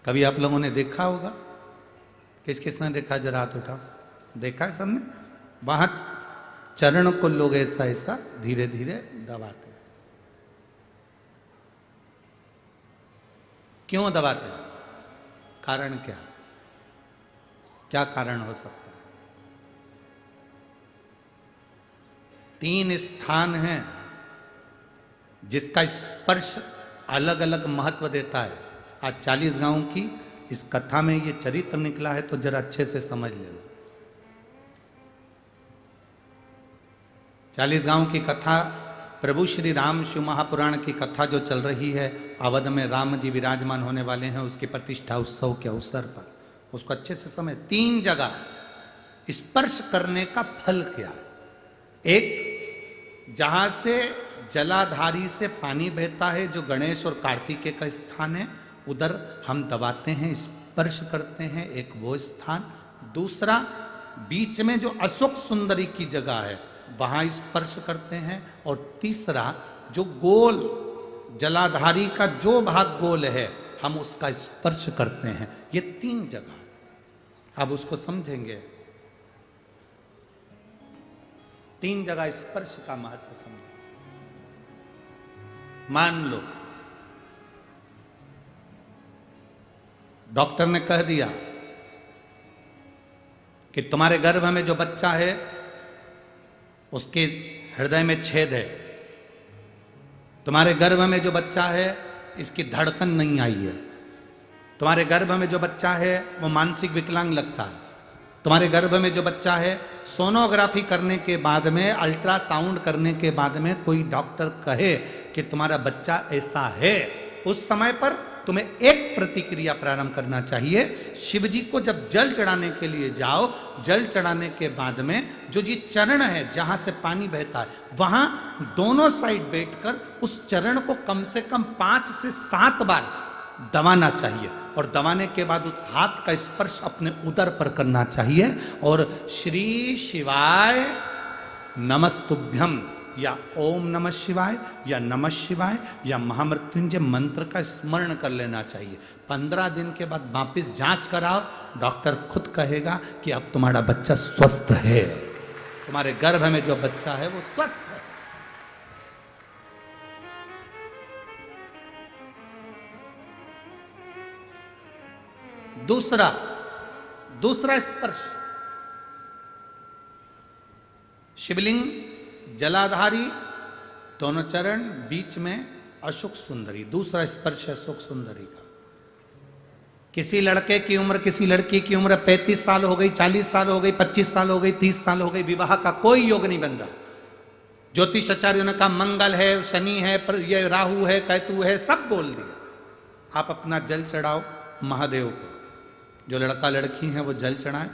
कभी आप लोगों ने देखा होगा? किस किसने देखा? जरा हाथ उठाओ। देखा है सबने? वहां चरण को लोग ऐसा ऐसा धीरे धीरे दबाते हैं। क्यों दबाते हैं? कारण क्या? क्या कारण हो सकता है? 3 स्थान हैं जिसका स्पर्श अलग अलग महत्व देता है। आज 40 गांव की इस कथा में ये चरित्र निकला है, तो जरा अच्छे से समझ लेना। 40 गांव की कथा प्रभु श्री राम शिव महापुराण की कथा जो चल रही है, अवध में राम जी विराजमान होने वाले हैं, उसकी प्रतिष्ठा उत्सव के अवसर पर उसको अच्छे से समझ। 3 जगह स्पर्श करने का फल क्या है? एक, जहां से जलाधारी से पानी बहता है, जो गणेश और कार्तिकेय का स्थान है, उधर हम दबाते हैं, स्पर्श करते हैं, एक वो स्थान। दूसरा, बीच में जो अशोक सुंदरी की जगह है, वहां स्पर्श करते हैं। और तीसरा, जो गोल जलाधारी का जो भाग गोल है, हम उसका स्पर्श करते हैं। ये 3 जगह अब उसको समझेंगे। 3 जगह स्पर्श का महत्व समझें। मान लो डॉक्टर ने कह दिया कि तुम्हारे गर्भ में जो बच्चा है उसके हृदय में छेद है, तुम्हारे गर्भ में जो बच्चा है इसकी धड़कन नहीं आई है, तुम्हारे गर्भ में जो बच्चा है वो मानसिक विकलांग लगता है, तुम्हारे गर्भ में जो बच्चा है, सोनोग्राफी करने के बाद में, अल्ट्रासाउंड करने के बाद में कोई डॉक्टर कहे कि तुम्हारा बच्चा ऐसा है, उस समय पर तुम्हें एक प्रतिक्रिया प्रारंभ करना चाहिए। शिव जी को जब जल चढ़ाने के लिए जाओ, जल चढ़ाने के बाद में जो ये चरण है जहां से पानी बहता है, वहां दोनों साइड बैठकर उस चरण को कम से कम 5 से 7 बार दबाना चाहिए। और दबाने के बाद उस हाथ का स्पर्श अपने उदर पर करना चाहिए और श्री शिवाय नमस्तुभ्यम या ओम नमः शिवाय या नमः शिवाय या महामृत्युंजय मंत्र का स्मरण कर लेना चाहिए। 15 दिन के बाद वापिस जांच कराओ, डॉक्टर खुद कहेगा कि अब तुम्हारा बच्चा स्वस्थ है, तुम्हारे गर्भ में जो बच्चा है वो स्वस्थ है। दूसरा स्पर्श, शिवलिंग, जलाधारी, दोनों चरण, बीच में अशोक सुंदरी। दूसरा स्पर्श है अशोक सुंदरी का। किसी लड़के की उम्र, किसी लड़की की उम्र 35 साल हो गई, 40 साल हो गई, 25 साल हो गई, 30 साल हो गई, विवाह का कोई योग नहीं बन रहा। ज्योतिष आचार्यों ने कहा मंगल है, शनि है, ये राहु है, केतु है, सब बोल दिया। आप अपना जल चढ़ाओ महादेव को। जो लड़का लड़की हैं वो जल चढ़ाएं,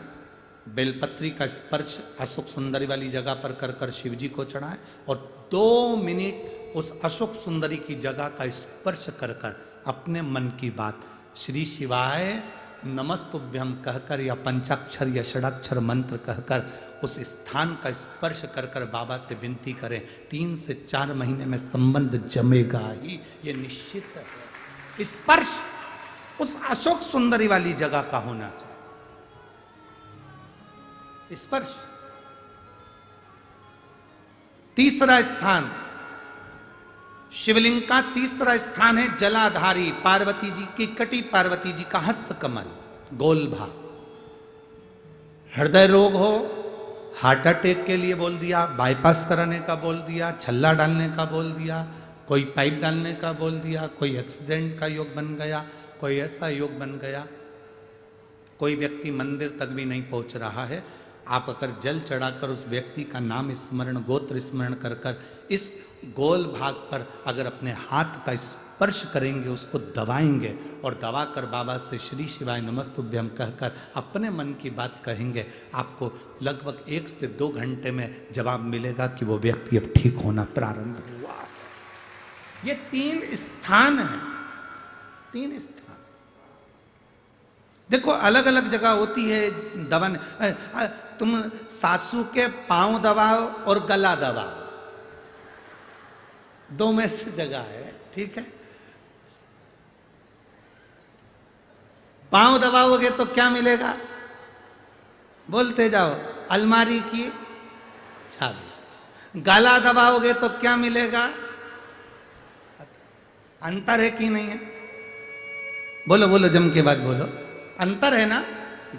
बेलपत्री का स्पर्श अशोक सुंदरी वाली जगह पर कर कर शिव जी को चढ़ाएं और 2 मिनट उस अशोक सुंदरी की जगह का स्पर्श कर कर अपने मन की बात श्री शिवाय नमस्तुभ्यम कहकर या पंचाक्षर या षडाक्षर मंत्र कहकर उस स्थान का स्पर्श कर कर बाबा से विनती करें। 3 से 4 महीने में संबंध जमेगा ही, ये निश्चित है। स्पर्श उस अशोक सुंदरी वाली जगह का होना चाहिए। स्पर्श। तीसरा स्थान, शिवलिंग का तीसरा स्थान है जलाधारी, पार्वती जी की कटी, पार्वती जी का हस्त कमल, गोल भाग। हृदय रोग हो, हार्ट अटैक के लिए बोल दिया, बाईपास कराने का बोल दिया, छल्ला डालने का बोल दिया, कोई पाइप डालने का बोल दिया, कोई एक्सीडेंट का योग बन गया, कोई ऐसा योग बन गया, कोई व्यक्ति मंदिर तक भी नहीं पहुंच रहा है, आप अगर जल चढ़ाकर उस व्यक्ति का नाम स्मरण, गोत्र स्मरण कर कर इस गोल भाग पर अगर अपने हाथ का स्पर्श करेंगे, उसको दबाएंगे और दबाकर बाबा से श्री शिवाय नमस्तुभ्यम कहकर अपने मन की बात कहेंगे, आपको लगभग 1 से 2 घंटे में जवाब मिलेगा कि वो व्यक्ति अब ठीक होना प्रारंभ हुआ। ये 3 स्थान हैं, 3 स्थान। देखो अलग अलग जगह होती है दबन। तुम सासू के पांव दबाओ और गला दबाओ, 2 में से जगह है, ठीक है। पांव दबाओगे तो क्या मिलेगा? बोलते जाओ। अलमारी की चाबी। गला दबाओगे तो क्या मिलेगा? अंतर है कि नहीं है? बोलो बोलो, जम के बाद बोलो। अंतर है ना?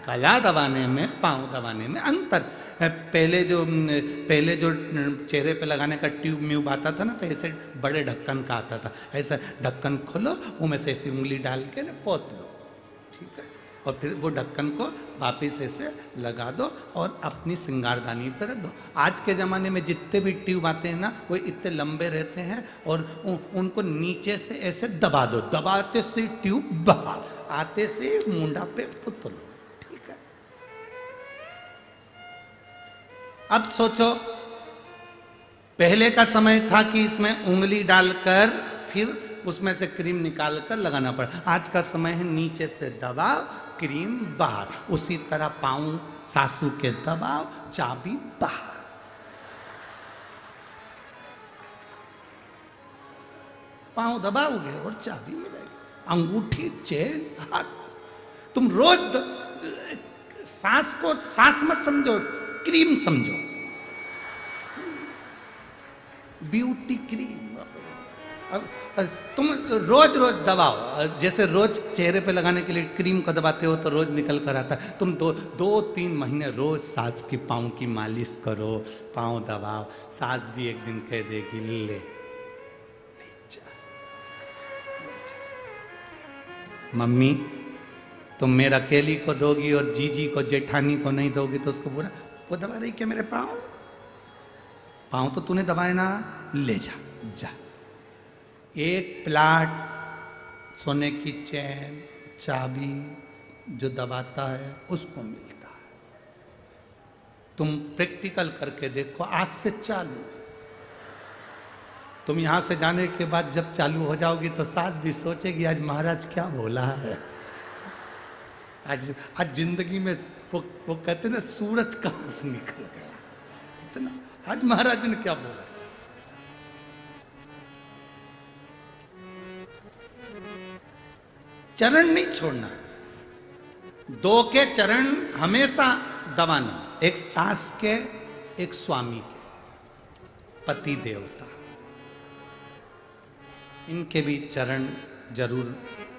गला दबाने में, पांव दबाने में अंतर। पहले जो चेहरे पे लगाने का ट्यूब म्यूब आता था ना, तो ऐसे बड़े ढक्कन का आता था। ऐसा ढक्कन खोलो, उनमें से ऐसी उंगली डाल के ना पोंछ लो, ठीक है? और फिर वो ढक्कन को वापिस ऐसे लगा दो और अपनी सिंगारदानी पे रख दो। आज के ज़माने में जितने भी ट्यूब आते हैं ना, वो इतने लंबे रहते हैं और उनको नीचे से ऐसे दबा दो, दबाते से ट्यूब बाहर, आते से मुंडा पे पुत लो, ठीक है? अब सोचो, पहले का समय था कि इसमें उंगली डालकर फिर उसमें से क्रीम निकालकर लगाना पड़ा। आज का समय है नीचे से दबाओ, क्रीम बाहर। उसी तरह पांव सासू के दबाओ, चाबी बाहर। पांव दबाओगे और चाबी मिलेगी। अंगूठी, चेन, हाथ। तुम रोज सांस को सांस मत समझो, क्रीम समझो। ब्यूटी क्रीम तुम रोज रोज दबाओ। जैसे रोज चेहरे पे लगाने के लिए क्रीम को दबाते हो तो रोज निकल कर आता है। तुम 2-3 महीने रोज सास की पाँव की मालिश करो, पाँव दबाओ। सास भी एक दिन कह देगी ले जा। मम्मी तुम मेरा अकेली को दोगी और जीजी को जेठानी को नहीं दोगी तो उसको बुरा, वो दबा रही क्या मेरे पाँव? पाँव तो तूने दबाए ना, ले जा जा। एक प्लाट, सोने की चैन, चाबी जो दबाता है उसको मिलता है। तुम प्रैक्टिकल करके देखो, आज से चालू। तुम यहां से जाने के बाद जब चालू हो जाओगी तो सास भी सोचेगी आज महाराज क्या बोला है। आज जिंदगी में वो कहते ना, सूरज कहां से निकल गया इतना, आज महाराज ने क्या बोला। चरण नहीं छोड़ना, 2 के चरण हमेशा दबाना। एक सास के, एक स्वामी के, पति देवता, इनके भी चरण जरूर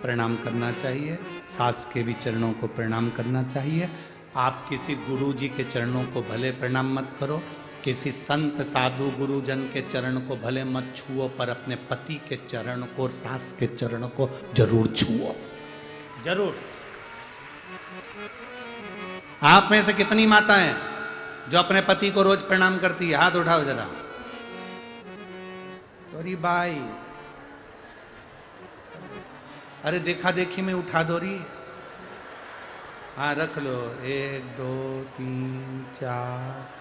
प्रणाम करना चाहिए। सास के भी चरणों को प्रणाम करना चाहिए। आप किसी गुरु जी के चरणों को भले प्रणाम मत करो, किसी संत साधु गुरुजन के चरण को भले मत छुओ, पर अपने पति के चरण को और सास के चरण को जरूर छुओ, जरूर। आप में से कितनी माताएं जो अपने पति को रोज प्रणाम करती है? हाथ उठाओ जरा। अरे भाई, अरे देखा देखी में उठा दो रही। हाँ रख लो। 1 2 3 4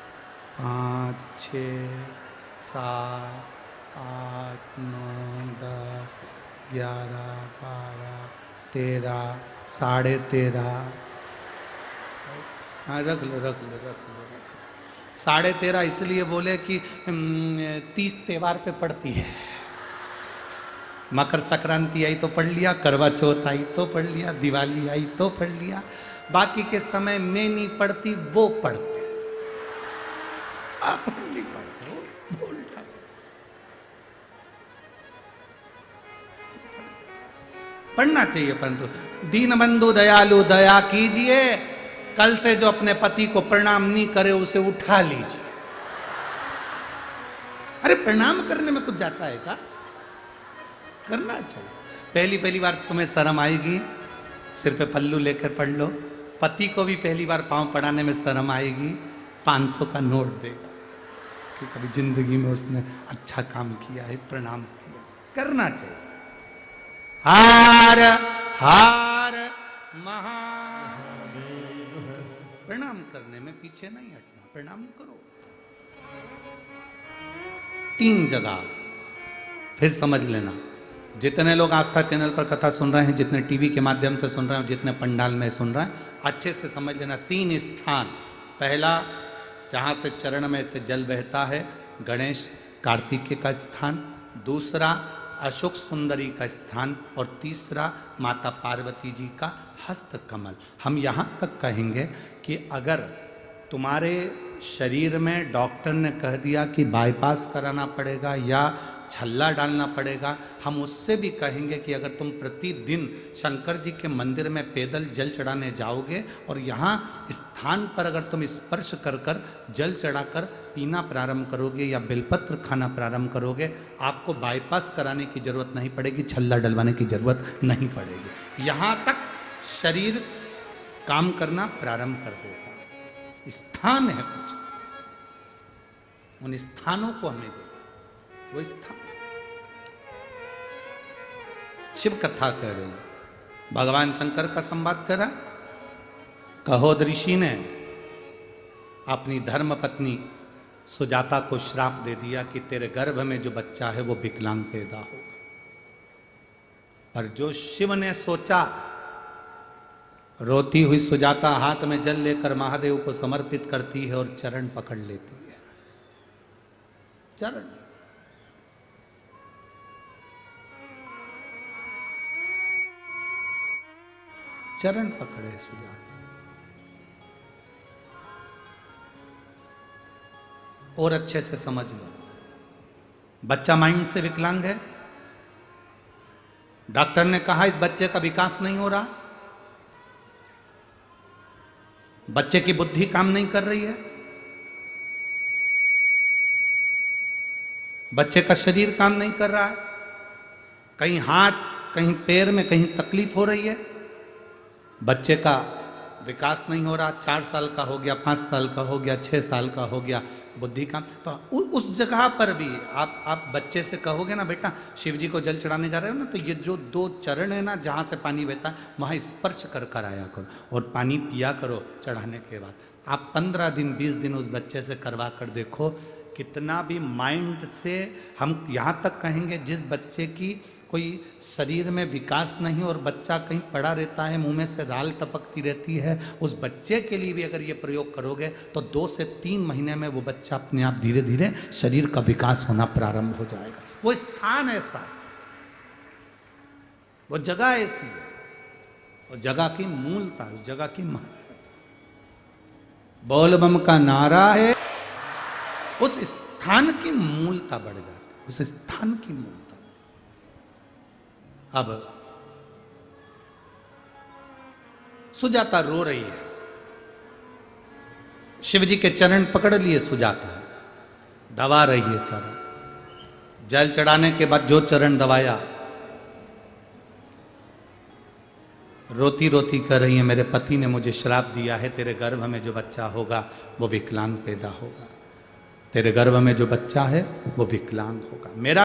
5 6 7 8 9 10 11 12 13 13.5। हाँ रख लो रख लो रख लो रख लो। 13.5 इसलिए बोले कि 30 त्योहार पे पड़ती है। मकर संक्रांति आई तो पढ़ लिया, करवा चौथ आई तो पढ़ लिया, दिवाली आई तो पढ़ लिया, बाकी के समय में नहीं पढ़ती, वो पढ़ते। आप नहीं पढ़ते हो, बोल रहा। पढ़ना चाहिए, परंतु दीनबंधु दयालु दया कीजिए। कल से जो अपने पति को प्रणाम नहीं करे उसे उठा लीजिए। अरे प्रणाम करने में कुछ जाता है क्या? करना चाहिए। पहली बार तुम्हें शर्म आएगी, सिर पे पल्लू लेकर पढ़ लो। पति को भी पहली बार पांव पड़ाने में शर्म आएगी, 500 का नोट देगा कि कभी जिंदगी में उसने अच्छा काम किया है, प्रणाम किया। करना चाहिए। हार हार महादेव। प्रणाम करने में पीछे नहीं हटना, प्रणाम करो। 3 जगह फिर समझ लेना। जितने लोग आस्था चैनल पर कथा सुन रहे हैं, जितने टीवी के माध्यम से सुन रहे हैं, जितने पंडाल में सुन रहे हैं, अच्छे से समझ लेना। 3 स्थान। पहला, जहाँ से चरण में से जल बहता है, गणेश कार्तिकेय का स्थान। दूसरा, अशोक सुंदरी का स्थान और तीसरा माता पार्वती जी का हस्त कमल। हम यहाँ तक कहेंगे कि अगर तुम्हारे शरीर में डॉक्टर ने कह दिया कि बाईपास कराना पड़ेगा या छल्ला डालना पड़ेगा, हम उससे भी कहेंगे कि अगर तुम प्रतिदिन शंकर जी के मंदिर में पैदल जल चढ़ाने जाओगे और यहाँ स्थान पर अगर तुम स्पर्श कर कर जल चढ़ाकर पीना प्रारंभ करोगे या बेलपत्र खाना प्रारंभ करोगे, आपको बाईपास कराने की जरूरत नहीं पड़ेगी, छल्ला डलवाने की जरूरत नहीं पड़ेगी। यहाँ तक शरीर काम करना प्रारंभ कर देगा। स्थान है कुछ, उन स्थानों को हमें दे, वो स्थान शिव कथा कह रही, भगवान शंकर का संवाद कर रहा। कहोद ऋषि ने अपनी धर्म पत्नी सुजाता को श्राप दे दिया कि तेरे गर्भ में जो बच्चा है वो विकलांग पैदा होगा। पर जो शिव ने सोचा, रोती हुई सुजाता हाथ में जल लेकर महादेव को समर्पित करती है और चरण पकड़ लेती है। चरण चरण पकड़े सुजाता। और अच्छे से समझ लो, बच्चा माइंड से विकलांग है। डॉक्टर ने कहा इस बच्चे का विकास नहीं हो रहा, बच्चे की बुद्धि काम नहीं कर रही है, बच्चे का शरीर काम नहीं कर रहा है, कहीं हाथ कहीं पैर में कहीं तकलीफ हो रही है, बच्चे का विकास नहीं हो रहा। 4 साल का हो गया, 5 साल का हो गया, 6 साल का हो गया, बुद्धि काम। तो उस जगह पर भी आप बच्चे से कहोगे ना, बेटा शिव जी को जल चढ़ाने जा रहे हो ना, तो ये जो 2 चरण है ना जहाँ से पानी बहता है वहाँ स्पर्श कर कर आया करो और पानी पिया करो चढ़ाने के बाद। आप 15 दिन 20 दिन उस बच्चे से करवा कर देखो, कितना भी माइंड से हम यहाँ तक कहेंगे जिस बच्चे की कोई शरीर में विकास नहीं और बच्चा कहीं पड़ा रहता है, मुंह में से राल टपकती रहती है, उस बच्चे के लिए भी अगर ये प्रयोग करोगे तो 2 से 3 महीने में वो बच्चा अपने आप धीरे धीरे शरीर का विकास होना प्रारंभ हो जाएगा। वो स्थान ऐसा है, वो जगह ऐसी है, वो जगह की मूलता, उस जगह की महत्ता। बोल बम का नारा है, उस स्थान की मूलता बढ़ जाती है, उस स्थान की मूलता। अब सुजाता रो रही है, शिव जी के चरण पकड़ लिए सुजाता, दबा रही है चरण। जल चढ़ाने के बाद जो चरण दबाया, रोती रोती कह रही है मेरे पति ने मुझे श्राप दिया है, तेरे गर्भ में जो बच्चा होगा वो विकलांग पैदा होगा, तेरे गर्भ में जो बच्चा है वो विकलांग होगा। मेरा